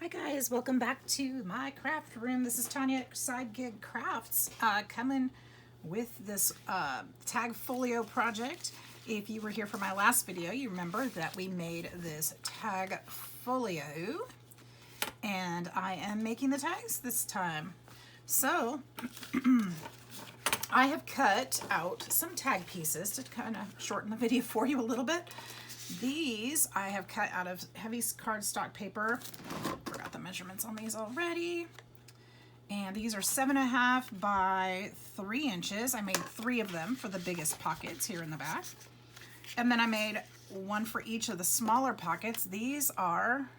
Hi guys, welcome back to my craft room. This is Tanya Side Gig Crafts coming with this tag folio project. If you were here for my last video, you remember that we made this tag folio, and I am making the tags this time. So I have cut out some tag pieces to kind of shorten the video for you a little bit. These I have cut out of heavy cardstock paper. Forgot the measurements on these already. And these are 7.5 by 3 inches. I made 3 of them for the biggest pockets here in the back. And then I made one for each of the smaller pockets. These are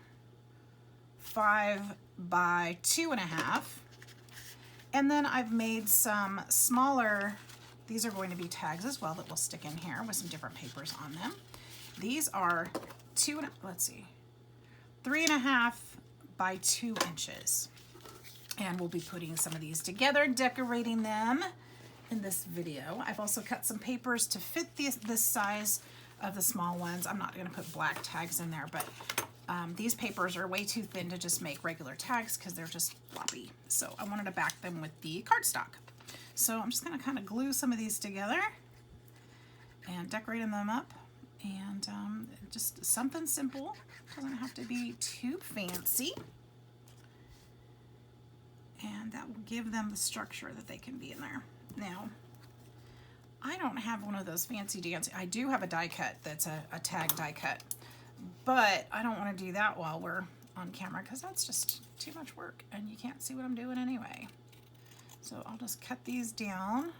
5 by 2.5. And then I've made some smaller, these are going to be tags as well that will stick in here with some different papers on them. These are 3.5 by 2 inches. And we'll be putting some of these together, decorating them in this video. I've also cut some papers to fit this size of the small ones. I'm not gonna put black tags in there, but these papers are way too thin to just make regular tags because they're just floppy. So I wanted to back them with the cardstock. So I'm just gonna kind of glue some of these together and decorating them up. And just something simple, doesn't have to be too fancy. And that will give them the structure that they can be in there. Now, I don't have one of those fancy dancy, I do have a die cut that's a tag die cut, but I don't want to do that while we're on camera because that's just too much work and you can't see what I'm doing anyway. So I'll just cut these down.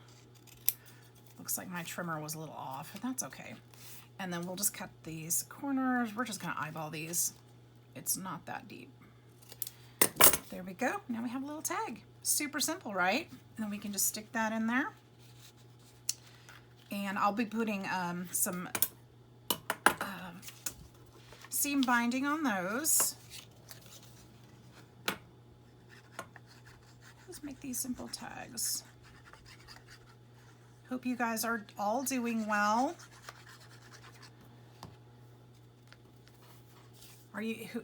Looks like my trimmer was a little off, and that's okay. And then we'll just cut these corners. We're just gonna eyeball these. It's not that deep. There we go. Now we have a little tag. Super simple, right? And then we can just stick that in there. And I'll be putting some seam binding on those. Let's make these simple tags. Hope you guys are all doing well.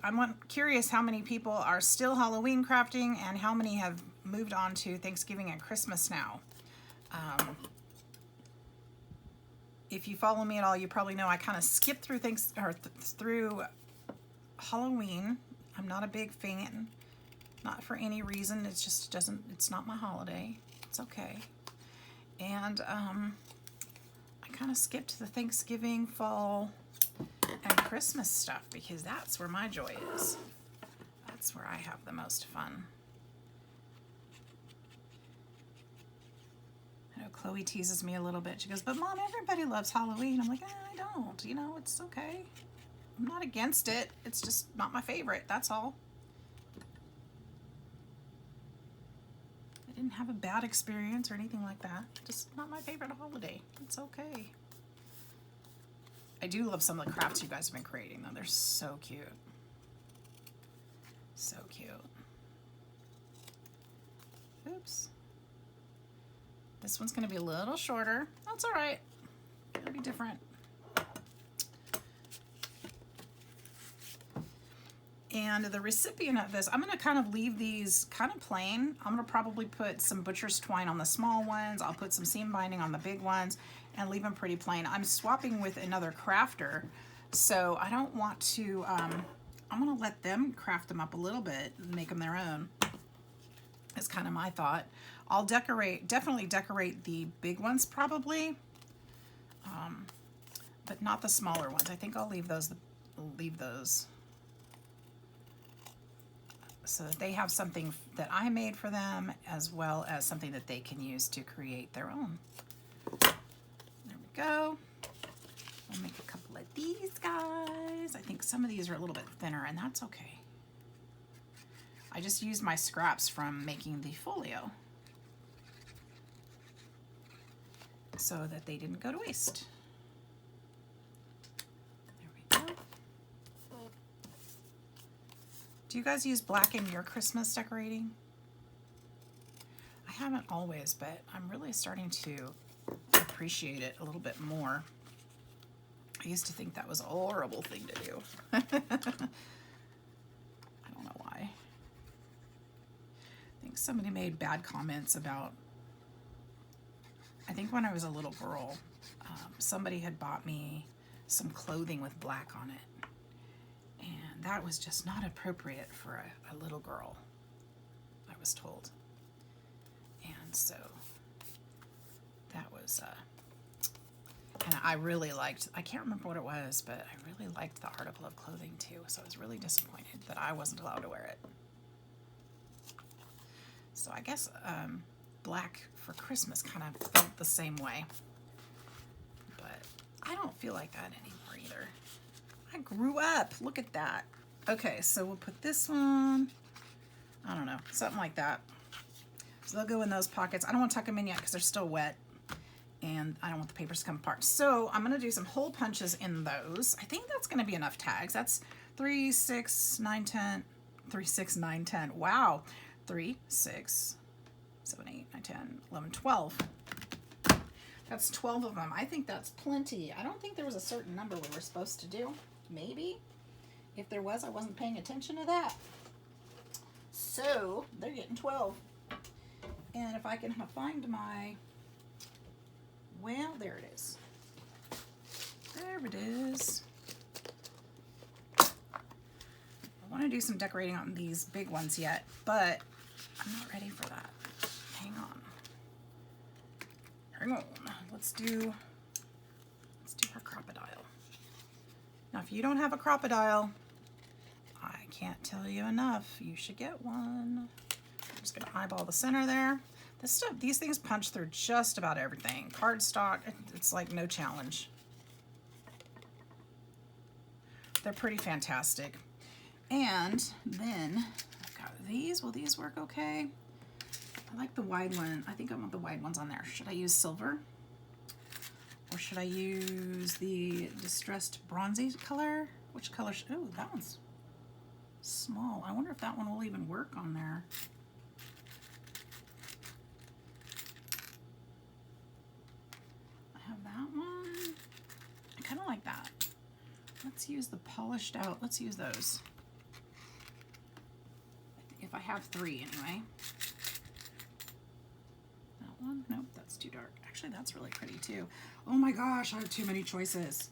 I'm curious how many people are still Halloween crafting and how many have moved on to Thanksgiving and Christmas now. If you follow me at all, you probably know I kind of skipped through through Halloween. I'm not a big fan, not for any reason. It's just it's not my holiday. It's okay. And I kind of skipped the Thanksgiving, fall, and Christmas stuff because that's where my joy is. That's where I have the most fun. I know Chloe teases me a little bit. She goes, but Mom, everybody loves Halloween. I'm like, I don't. You know, it's okay. I'm not against it. It's just not my favorite. That's all. I didn't have a bad experience or anything like that. Just not my favorite holiday. It's okay. I do love some of the crafts you guys have been creating though. They're so cute. So cute. Oops. This one's gonna be a little shorter. That's all right. It'll be different. And the recipient of this, I'm gonna kind of leave these kind of plain. I'm gonna probably put some butcher's twine on the small ones. I'll put some seam binding on the big ones and leave them pretty plain. I'm swapping with another crafter, so I don't want to, I'm gonna let them craft them up a little bit and make them their own. It's kind of my thought. I'll definitely decorate the big ones probably, but not the smaller ones. I think I'll leave those so that they have something that I made for them as well as something that they can use to create their own. There we go. We'll make a couple of these guys. I think some of these are a little bit thinner, and that's okay. I just used my scraps from making the folio so that they didn't go to waste. There we go. Do you guys use black in your Christmas decorating? I haven't always, but I'm really starting to appreciate it a little bit more. I used to think that was a horrible thing to do. I don't know why. think somebody made bad comments about, I think when I was a little girl, somebody had bought me some clothing with black on it. And that was just not appropriate for a little girl, I was told. And so that was, and I really liked, I can't remember what it was, but I really liked the article of clothing too. So I was really disappointed that I wasn't allowed to wear it. So I guess black for Christmas kind of felt the same way. But I don't feel like that anymore either. I grew up. Look at that. Okay, so we'll put this one, I don't know, something like that. So they'll go in those pockets. I don't want to tuck them in yet because they're still wet. And I don't want the papers to come apart. So I'm going to do some hole punches in those. I think that's going to be enough tags. That's 3, 6, 9, 10. 3, 6, 9, 10. Wow. 3, 6, 7, 8, 9, 10, 11, 12. That's 12 of them. I think that's plenty. I don't think there was a certain number we were supposed to do. Maybe. If there was, I wasn't paying attention to that. So they're getting 12. And if I can find my, well, there it is. There it is. I want to do some decorating on these big ones yet, but I'm not ready for that. Hang on. Hang on. Let's do our CropaDile. Now, if you don't have a CropaDile, I can't tell you enough. You should get one. I'm just gonna eyeball the center there. This stuff, these things punch through just about everything. Cardstock, it's like no challenge. They're pretty fantastic. And then I've got these. Will these work okay? I like the wide one. I think I want the wide ones on there. Should I use silver? Or should I use the distressed bronzy color? Which color? Oh, that one's small. I wonder if that one will even work on there. I have that one. I kind of like that. Let's use the polished out. Let's use those. If I have 3 anyway. That one? Nope, that's too dark. Actually, that's really pretty too. Oh my gosh, I have too many choices.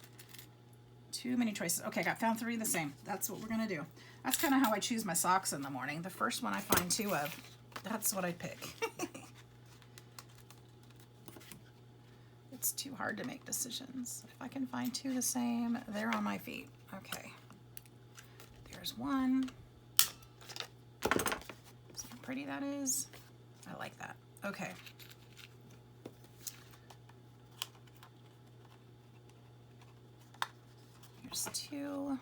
Too many choices. Okay, I found 3 the same. That's what we're gonna do. That's kind of how I choose my socks in the morning. The first one I find 2 of, that's what I pick. It's too hard to make decisions. If I can find 2 the same, they're on my feet. Okay. There's one. See how pretty that is? I like that. Okay. Here's 2.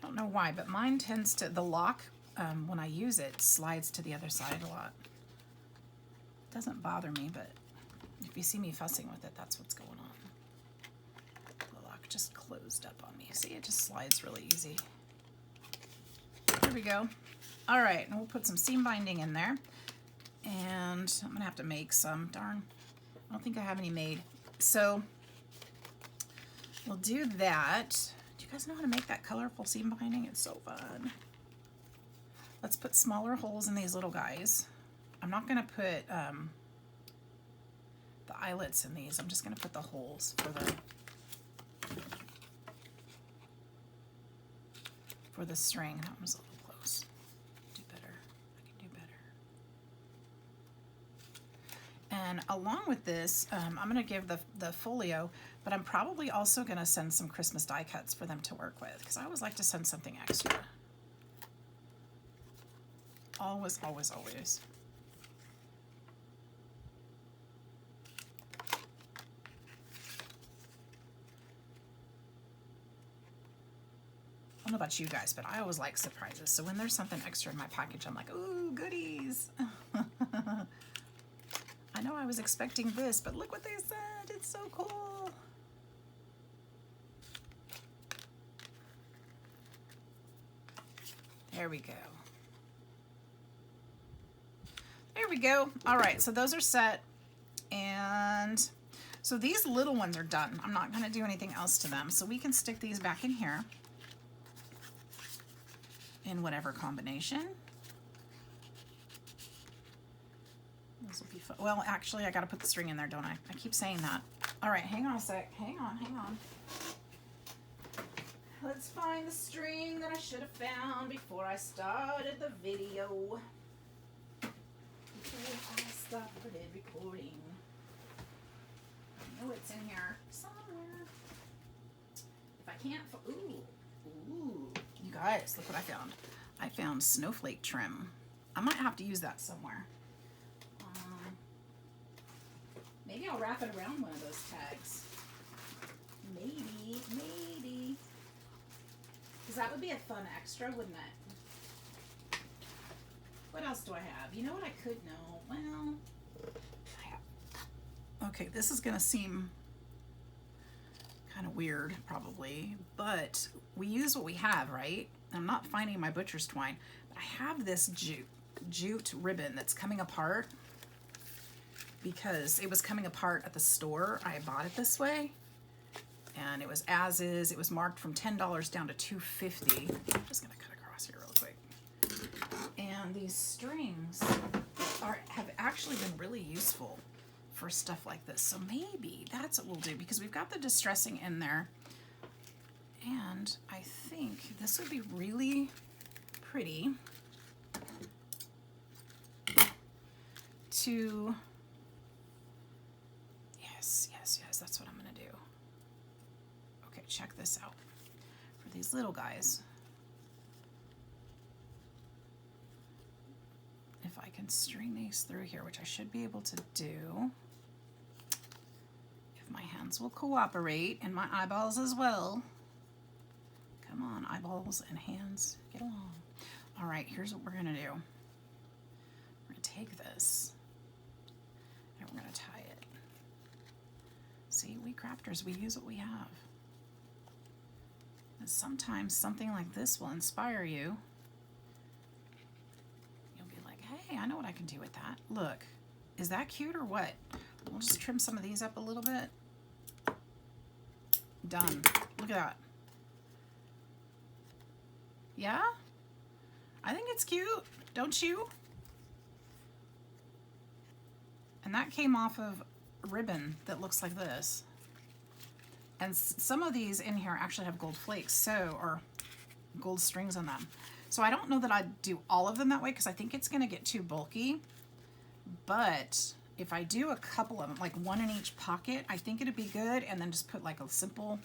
I don't know why, but mine tends to, the lock, when I use it, slides to the other side a lot. It doesn't bother me, but if you see me fussing with it, that's what's going on. The lock just closed up on me. See, it just slides really easy. There we go. All right, and we'll put some seam binding in there. And I'm gonna have to make some, darn. I don't think I have any made. So we'll do that. Do you guys know how to make that colorful seam binding? It's so fun. Let's put smaller holes in these little guys. I'm not gonna put the eyelets in these. I'm just gonna put the holes for the string. That was a little close. Do better. I can do better. And along with this, I'm gonna give the folio, but I'm probably also gonna send some Christmas die cuts for them to work with, because I always like to send something extra. Always, always, always. I don't know about you guys, but I always like surprises. So when there's something extra in my package, I'm like, ooh, goodies. I know I was expecting this, but look what they sent. It's so cool. There we go. There we go. All right, so those are set. And so these little ones are done. I'm not gonna do anything else to them. So we can stick these back in here. in whatever combination. This will be fun. Well, actually, I got to put the string in there, don't I? I keep saying that. All right, hang on a sec. Hang on. Let's find the string that I should have found before I started the video. Before I started recording. I know it's in here somewhere. If I can't, ooh, you guys, look what I found. I found snowflake trim. I might have to use that somewhere. Maybe I'll wrap it around one of those tags. Maybe. Because that would be a fun extra, wouldn't it? What else do I have? You know what I could know? Well, okay, this is going to seem kind of weird, probably, but we use what we have, right? I'm not finding my butcher's twine, but I have this jute ribbon that's coming apart because it was coming apart at the store. I bought it this way, and it was as is. It was marked from $10 down to $2.50. I'm just gonna cut across here real quick. And these strings have actually been really useful for stuff like this. So maybe that's what we'll do, because we've got the distressing in there. And I think this would be really pretty to, yes, that's what I'm gonna do. Okay, check this out. For these little guys, if I can string these through here, which I should be able to do, if my hands will cooperate, and my eyeballs as well. Come on, eyeballs and hands, get along. All right, here's what we're gonna do. We're gonna take this, and we're gonna tie it. See, we crafters, we use what we have. And sometimes something like this will inspire you. You'll be like, hey, I know what I can do with that. Look, is that cute or what? We'll just trim some of these up a little bit. Done. Look at that. Yeah? I think it's cute, don't you? And that came off of ribbon that looks like this. And some of these in here actually have gold flakes, or gold strings on them. So I don't know that I'd do all of them that way, because I think it's gonna get too bulky. But if I do a couple of them, like one in each pocket, I think it'd be good, and then just put like a simple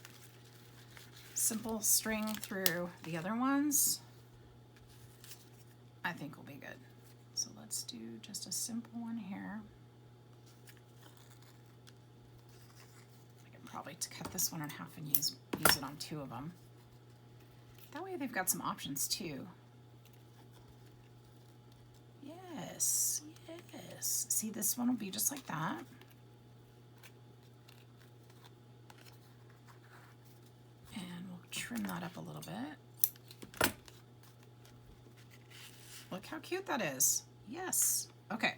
string through the other ones, I think will be good. So let's do just a simple one here. I can probably cut this one in half and use it on two of them. That way they've got some options too. Yes. See, this one will be just like that. Trim that up a little bit. Look how cute that is. Yes. Okay.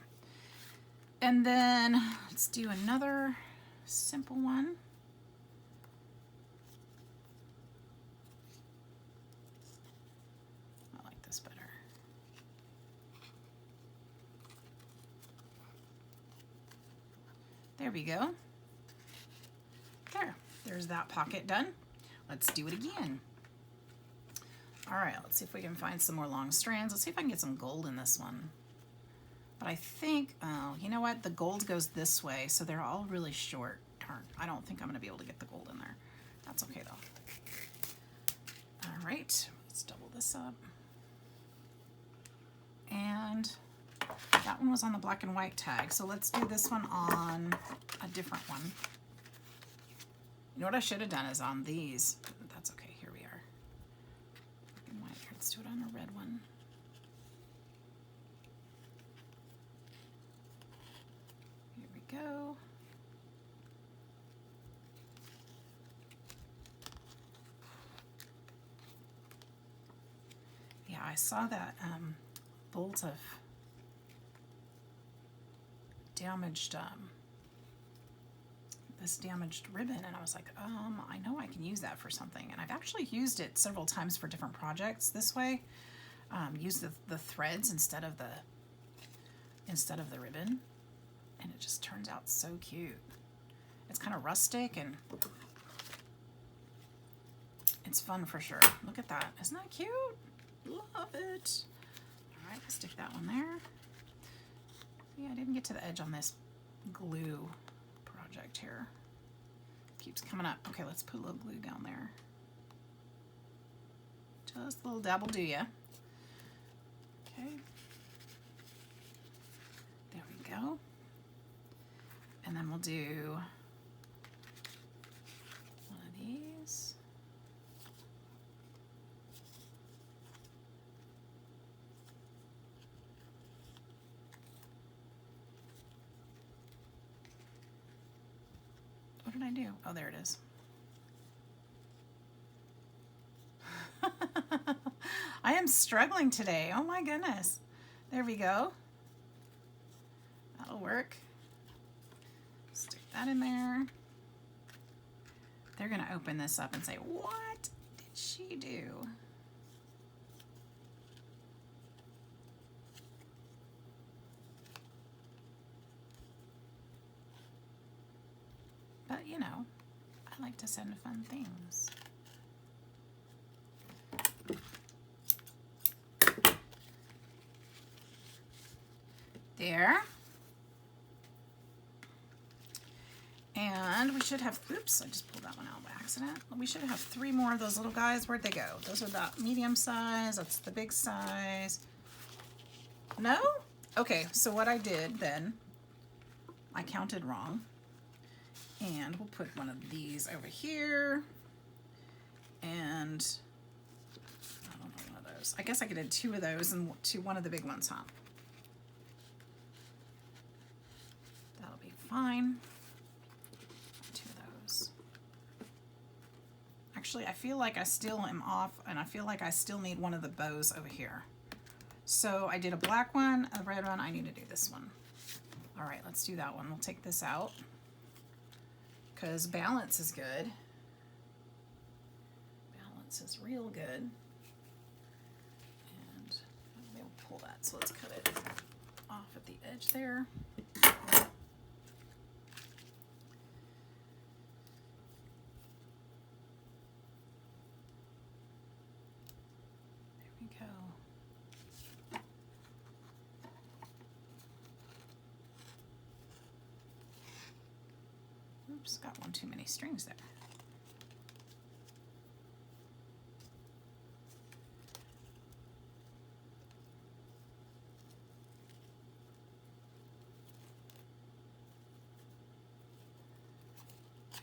And then let's do another simple one. I like this better. There we go. There's that pocket done. Let's do it again. All right, let's see if we can find some more long strands. Let's see if I can get some gold in this one. But I think, oh, you know what? The gold goes this way, so they're all really short. Darn, I don't think I'm gonna be able to get the gold in there. That's okay though. All right, let's double this up. And that one was on the black and white tag, so let's do this one on a different one. You know what I should have done is on these. That's okay, here we are. Black and white. Let's do it on a red one. Here we go. Yeah, I saw that bolt of damaged this damaged ribbon, and I was like, I know I can use that for something. And I've actually used it several times for different projects this way. use the threads instead of the ribbon, and it just turns out so cute. It's kind of rustic and it's fun for sure. Look at that. Isn't that cute? Love it. All right, let's stick that one there. Yeah, I didn't get to the edge on this glue project here. Keeps coming up. Okay, let's put a little glue down there. Just a little dabble do ya. Okay. There we go. And then we'll do one of these. What did I do? Oh, there it is. I am struggling today. Oh my goodness. There we go. That'll work. Stick that in there. They're going to open this up and say, what did she do? But, you know, I like to send fun things. There. And we should have, oops, I just pulled that one out by accident. We should have 3 more of those little guys. Where'd they go? Those are the medium size. That's the big size. No? Okay, so what I did then, I counted wrong. And we'll put one of these over here. And I don't know, one of those. I guess I could add 2 of those and one of the big ones, huh? That'll be fine. 2 of those. Actually, I feel like I still am off, and I feel like I still need one of the bows over here. So I did a black one, a red one. I need to do this one. All right, let's do that one. We'll take this out because balance is good. Balance is real good. And we'll pull that. So let's cut it off at the edge there. Oops, got one too many strings there.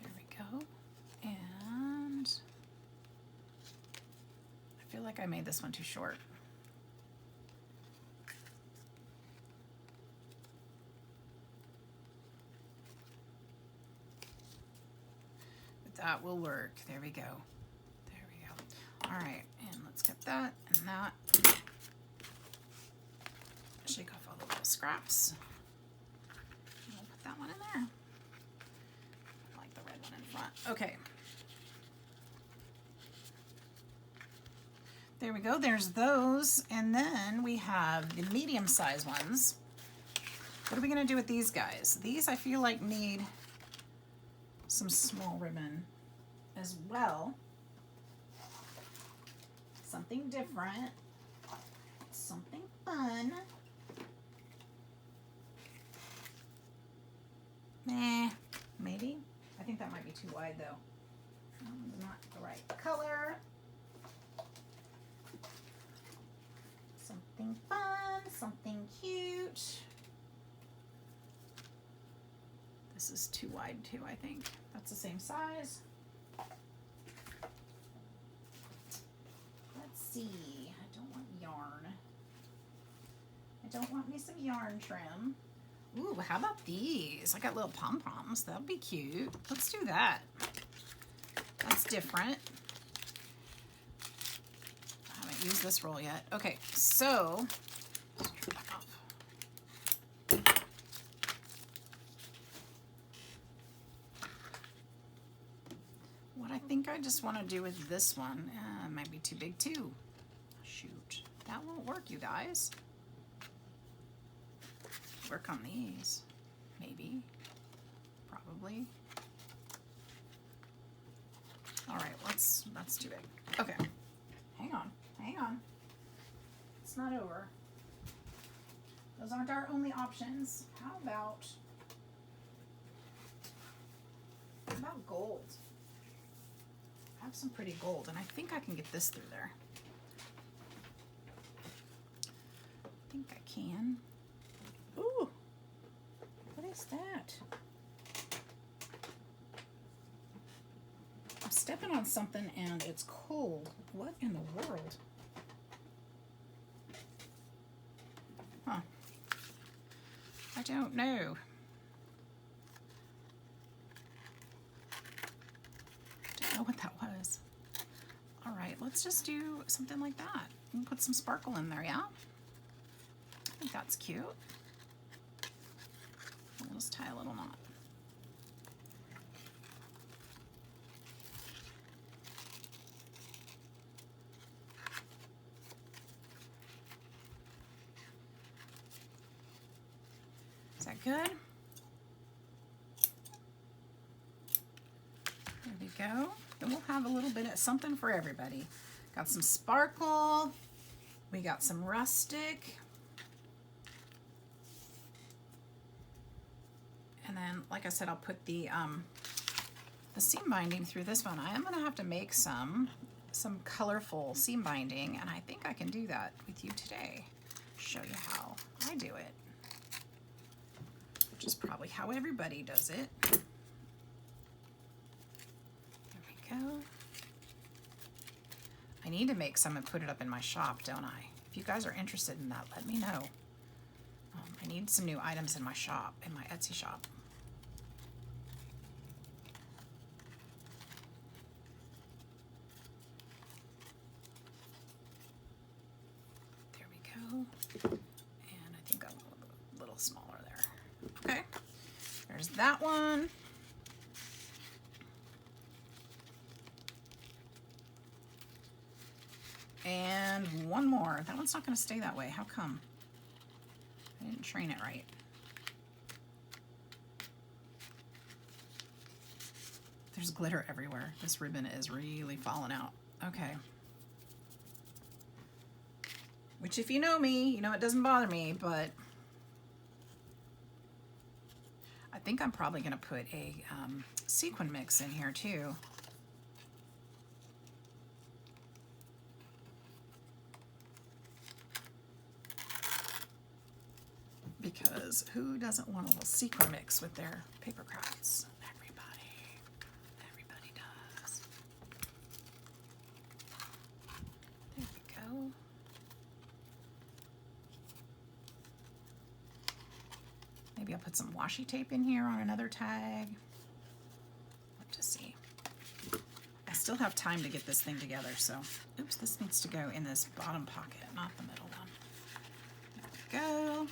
There we go. And I feel like I made this one too short. That will work. There we go. There we go. All right, and let's get that and that. Shake off all the little scraps. And we'll put that one in there. I like the red one in front. Okay. There we go. There's those. And then we have the medium-sized ones. What are we going to do with these guys? These I feel like need some small ribbon as well. Something different. Something fun. Maybe. I think that might be too wide though. Not the right color. Something fun, something cute. This is too wide too, I think. That's the same size. Let's see. I don't want yarn. I don't want me some yarn trim. Ooh, how about these? I got little pom-poms. That'll be cute. Let's do that. That's different. I haven't used this roll yet. Okay, so let's turn that off. What I think I just want to do with this one, it might be too big too. Shoot. That won't work, you guys. Work on these. Maybe. Probably. All right, that's too big. Okay. Hang on. Hang on. It's not over. Those aren't our only options. How about gold? I have some pretty gold, and I think I can get this through there. I think I can. Ooh, what is that? I'm stepping on something and it's cold. What in the world? Huh. I don't know. Don't know what that was. All right, let's just do something like that. And put some sparkle in there, yeah? I think that's cute. We'll just tie a little knot. Is that good? There we go. Then we'll have a little bit of something for everybody. Got some sparkle. We got some rustic. And then, like I said, I'll put the seam binding through this one. I am going to have to make some colorful seam binding, and I think I can do that with you today. Show you how I do it, which is probably how everybody does it. There we go. I need to make some and put it up in my shop, don't I? If you guys are interested in that, let me know. I need some new items in my shop, in my Etsy shop. There we go. And I think I'm a little smaller there. Okay, there's that one. And one more. That one's not going to stay that way. How come? I didn't train it right. There's glitter everywhere. This ribbon is really falling out. Okay. Which, if you know me, you know it doesn't bother me, but I think I'm probably going to put a sequin mix in here too. Because who doesn't want a little sequin mix with their paper crafts? Everybody does. There we go. Maybe I'll put some washi tape in here on another tag. Let's just see. I still have time to get this thing together, so oops, this needs to go in this bottom pocket, not the middle one. There we go.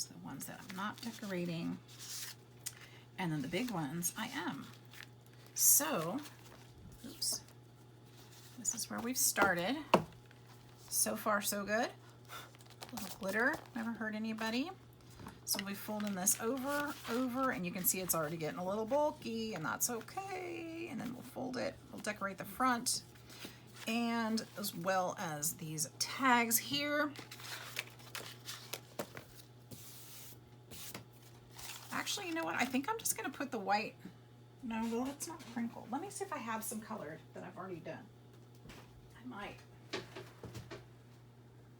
The ones that I'm not decorating, and then the big ones I am. So, oops, this is where we've started. So far, so good. A little glitter, never hurt anybody. So we'll be folding this over, and you can see it's already getting a little bulky, and that's okay. And then we'll fold it, we'll decorate the front, and as well as these tags here. Actually, you know what? I think I'm just going to put the white. No, well, it's not crinkled. Let me see if I have some colored that I've already done. I might.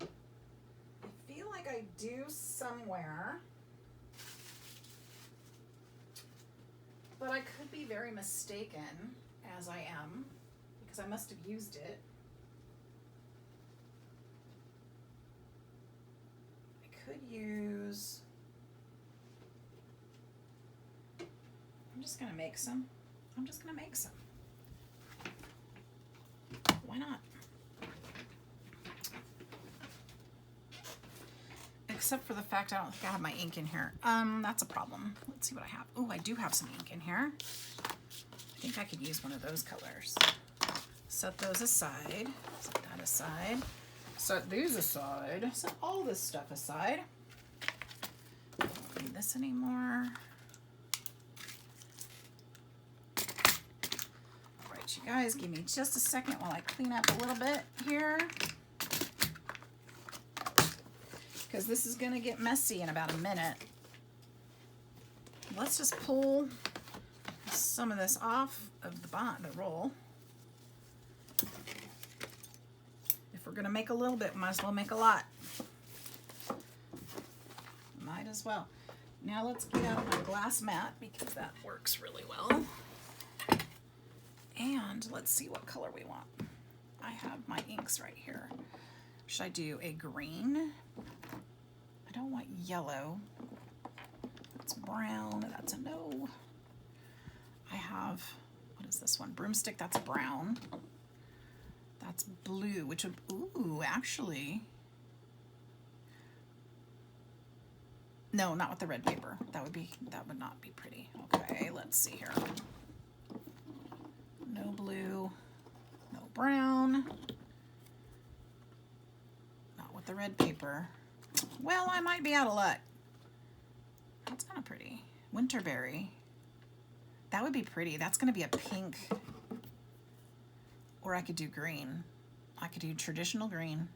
I feel like I do somewhere. But I could be very mistaken, as I am, because I must have used it. I could use... I'm just going to make some. I'm just going to make some. Why not? except for the fact I don't think I have my ink in here. That's a problem. Let's see what I have. Oh, I do have some ink in here. I think I could use one of those colors. Set those aside. Set that aside. Set these aside. Set all this stuff aside. Don't need this anymore. All right, you guys, give me just a second while I clean up a little bit here, because this is going to get messy in about a minute. Let's just pull some of this off of the roll. If we're going to make a little bit, might as well make a lot. Might as well. Now let's get out my glass mat, because that works really well. And let's see what color we want. I have my inks right here. Should I do a green? I don't want yellow. That's brown. That's a no. I have, what is this one? Broomstick. That's brown. That's blue, which would, ooh, actually. No, not with the red paper. That would not be pretty. Okay, let's see here. No blue, no brown. Not with the red paper. Well, I might be out of luck. That's kind of pretty. Winterberry. That would be pretty. That's going to be a pink. Or I could do green. I could do traditional green.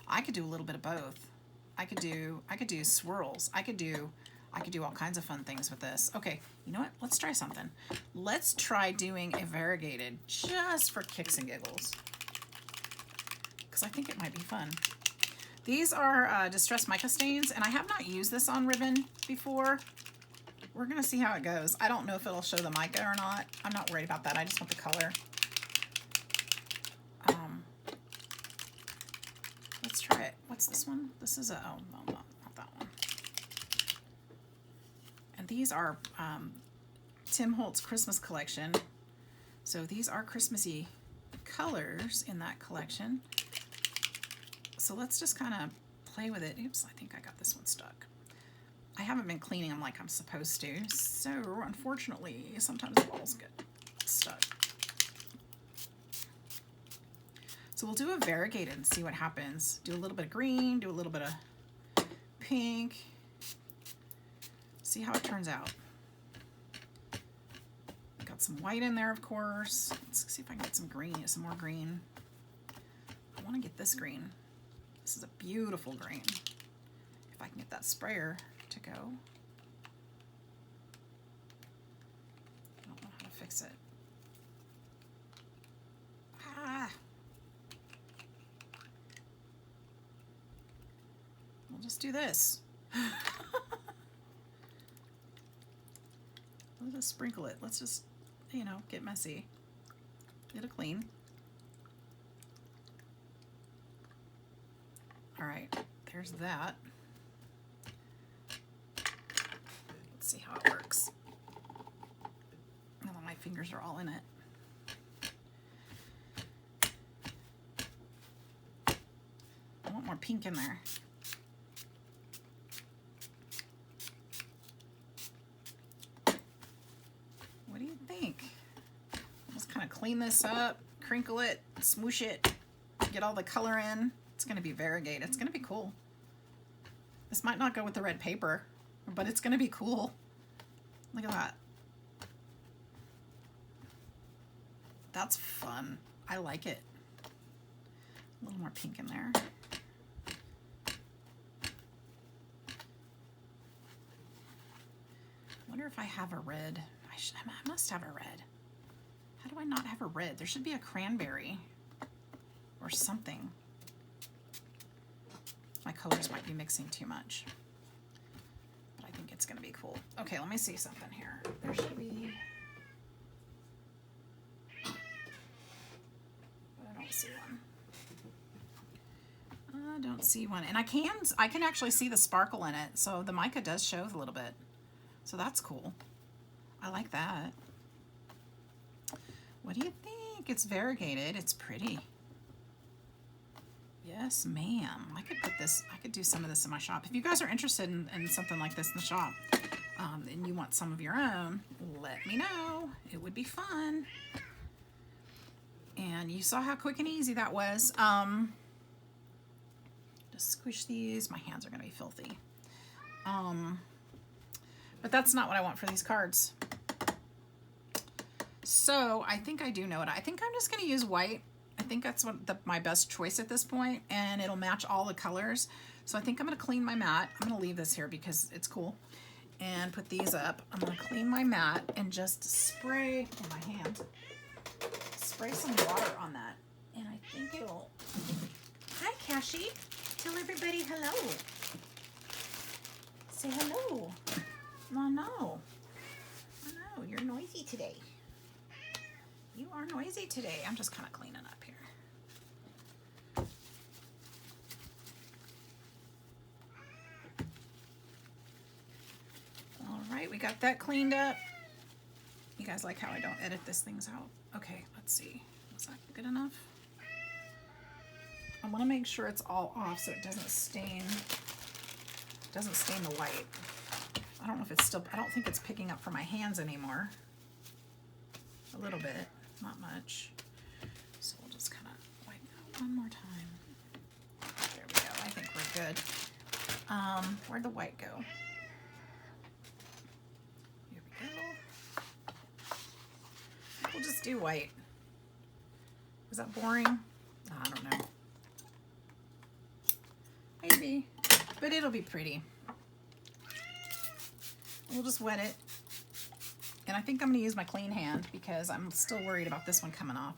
I could do a little bit of both. I could do swirls. I could do all kinds of fun things with this. Okay, you know what? Let's try something. Let's try doing a variegated just for kicks and giggles, because I think it might be fun. These are distressed mica stains, and I have not used this on ribbon before. We're gonna see how it goes. I don't know if it'll show the mica or not. I'm not worried about that. I just want the color. Let's try it. What's this one? This is a, oh, no, not that one. And these are Tim Holtz Christmas collection. So these are Christmassy colors in that collection. So let's just kind of play with it. Oops, I think I got this one stuck. I haven't been cleaning them like I'm supposed to. So unfortunately, sometimes the balls get stuck. So we'll do a variegated and see what happens. Do a little bit of green, do a little bit of pink. See how it turns out. Got some white in there, of course. Let's see if I can get some green, some more green. I want to get this green. This is a beautiful green. If I can get that sprayer to go. I don't know how to fix it. Ah! We'll just do this. Let's just sprinkle it. Let's just, you know, get messy. Get it clean. All right, there's that. Let's see how it works. Now that my fingers are all in it. I want more pink in there. What do you think? Just kind of clean this up, crinkle it, smoosh it, get all the color in. It's going to be variegated. It's going to be cool. This might not go with the red paper, but it's going to be cool. Look at that. That's fun. I like it. A little more pink in there. I wonder if I have a red. I must have a red. How do I not have a red? There should be a cranberry or something. My colors might be mixing too much, but I think it's going to be cool. Okay, let me see something here. There should be, but I don't see one. I don't see one, and I can actually see the sparkle in it. So the mica does show a little bit, so that's cool. I like that. What do you think? It's variegated. It's pretty. Yes, ma'am. I could put this, I could do some of this in my shop. If you guys are interested in something like this in the shop, and you want some of your own, let me know. It would be fun. And you saw how quick and easy that was. Just squish these. My hands are going to be filthy. But that's not what I want for these cards. So I think I do know it. I think I'm just going to use white. I think that's my best choice at this point, and it'll match all the colors. So I think I'm going to clean my mat. I'm going to leave this here because it's cool. And put these up. I'm going to clean my mat and just spray in my hand. Spray some water on that. And I think it'll... Hi, Cassie. Tell everybody hello. Say hello. Oh, no. Oh, no. You're noisy today. You are noisy today. I'm just kind of cleaning up here. All right, we got that cleaned up. You guys like how I don't edit this things out? Okay, let's see. Was that good enough? I want to make sure it's all off so it doesn't stain the white. I don't know if it's still, I don't think it's picking up for my hands anymore. A little bit, not much. So we'll just kind of wipe that one more time. There we go, I think we're good. Where'd the white go? Here we go. We'll just do white. Is that boring? I don't know. Maybe, but it'll be pretty. We'll just wet it. And I think I'm going to use my clean hand because I'm still worried about this one coming off.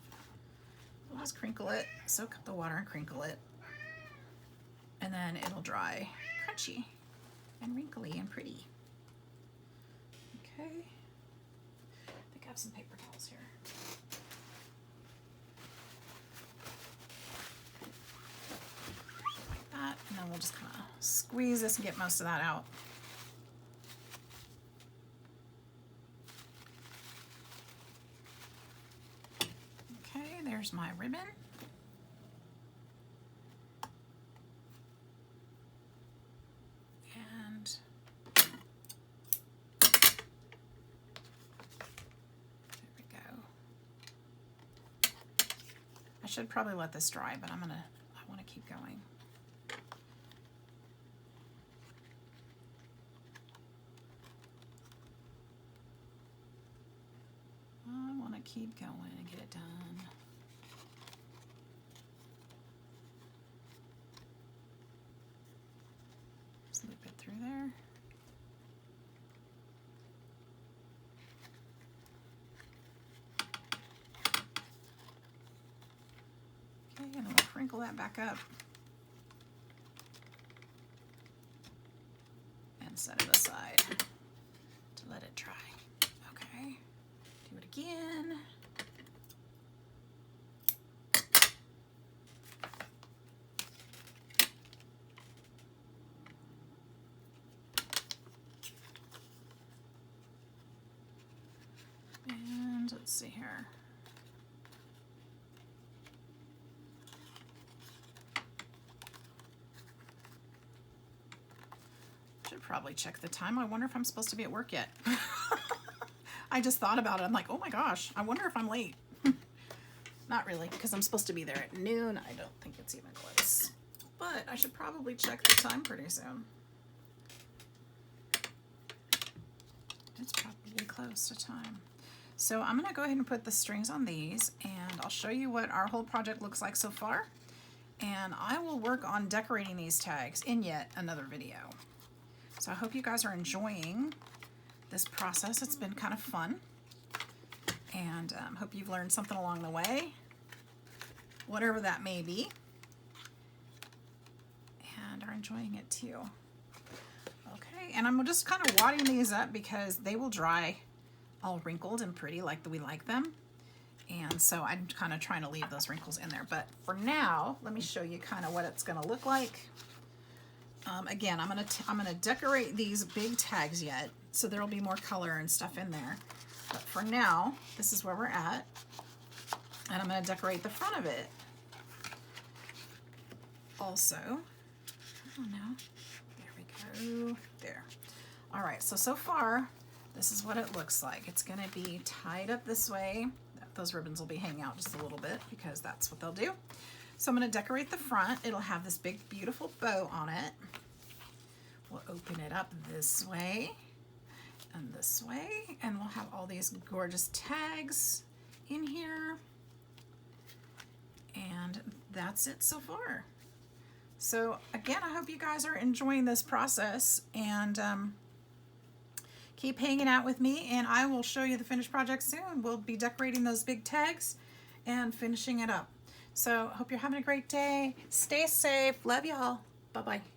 We'll just crinkle it, soak up the water and crinkle it. And then it'll dry crunchy and wrinkly and pretty. Okay. I think I have some paper towels here. Like that. And then we'll just kind of squeeze this and get most of that out. There's my ribbon. And there we go. I should probably let this dry, but I want to keep going. I want to keep going and get it done. Loop it through there. Okay, and then we'll crinkle that back up and set it aside to let it dry. Okay, do it again. And let's see here. Should probably check the time. I wonder if I'm supposed to be at work yet. I just thought about it. I'm like, oh my gosh, I wonder if I'm late. Not really, because I'm supposed to be there at noon. I don't think it's even close. But I should probably check the time pretty soon. It's probably close to time. So I'm going to go ahead and put the strings on these, and I'll show you what our whole project looks like so far. And I will work on decorating these tags in yet another video. So I hope you guys are enjoying this process. It's been kind of fun. And hope you've learned something along the way, whatever that may be. And are enjoying it too. Okay, and I'm just kind of wadding these up because they will dry all wrinkled and pretty like we like them. And so I'm kind of trying to leave those wrinkles in there. But for now, let me show you kind of what it's going to look like. Again, I'm gonna decorate these big tags yet, so there'll be more color and stuff in there. But for now, this is where we're at. And I'm going to decorate the front of it. also, I don't know, there we go, there. All right, so far, this is what it looks like. It's gonna be tied up this way. Those ribbons will be hanging out just a little bit because that's what they'll do. So I'm gonna decorate the front. It'll have this big, beautiful bow on it. We'll open it up this way and this way, and we'll have all these gorgeous tags in here. And that's it so far. So again, I hope you guys are enjoying this process, and keep hanging out with me, and I will show you the finished project soon. We'll be decorating those big tags and finishing it up. So hope you're having a great day. Stay safe. Love y'all. Bye-bye.